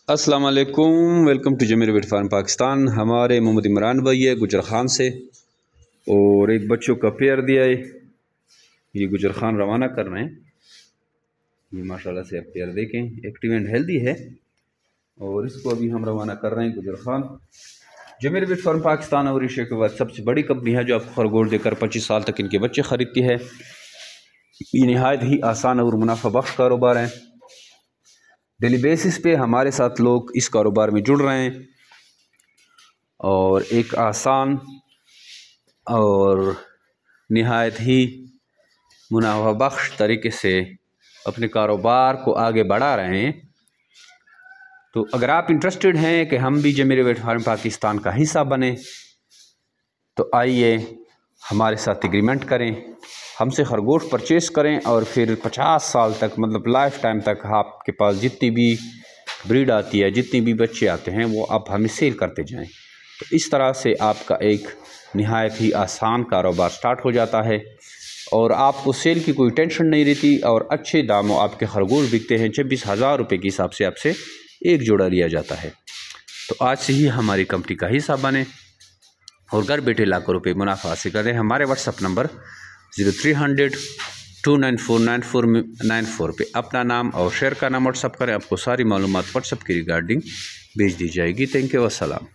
अस्सलाम वालेकुम, welcome to Zameer wheat farm Pakistan. हमारे मोहम्मद इमरान भाई है गुजर ख़ान से, और एक बच्चों का पेयर दिया है, ये गुजर ख़ान रवाना कर रहे हैं। ये माशाल्लाह से आप पेयर देखें, एक्टिव एंड हेल्दी है, और इसको अभी हम रवाना कर रहे हैं गुजर ख़ान। जमीर वीट फार्म पाकिस्तान और एशिया के बाद सबसे बड़ी कंपनी है जो आपको खरगोश देकर 25 साल तक इनके बच्चे ख़रीदती है। ये नहायत ही आसान और मुनाफा बख्श कारोबार है। डेली बेसिस पे हमारे साथ लोग इस कारोबार में जुड़ रहे हैं और एक आसान और नहायत ही मुनाफा बख्श तरीके से अपने कारोबार को आगे बढ़ा रहे हैं। तो अगर आप इंटरेस्टेड हैं कि हम भी जमीर वीट फार्म पाकिस्तान का हिस्सा बने, तो आइए हमारे साथ एग्रीमेंट करें, हमसे खरगोश परचेस करें और फिर 50 साल तक, मतलब लाइफ टाइम तक आपके पास जितनी भी ब्रीड आती है, जितनी भी बच्चे आते हैं, वो आप हमें सेल करते जाएं। तो इस तरह से आपका एक नहायत ही आसान कारोबार स्टार्ट हो जाता है और आपको सेल की कोई टेंशन नहीं रहती, और अच्छे दामों आपके खरगोश बिकते हैं। 26,000 रुपये के हिसाब से आपसे एक जोड़ा लिया जाता है। तो आज से ही हमारी कंपनी का हिस्सा बने और घर बैठे लाखों रुपये मुनाफा हासिल करें। हमारे व्हाट्सअप नंबर 0300 2949494 पे अपना नाम और शेयर का नाम व्हाट्सअप करें, आपको सारी मालूमात व्हाट्सअप की रिगार्डिंग भेज दी जाएगी। थैंक यू, अस्सलाम।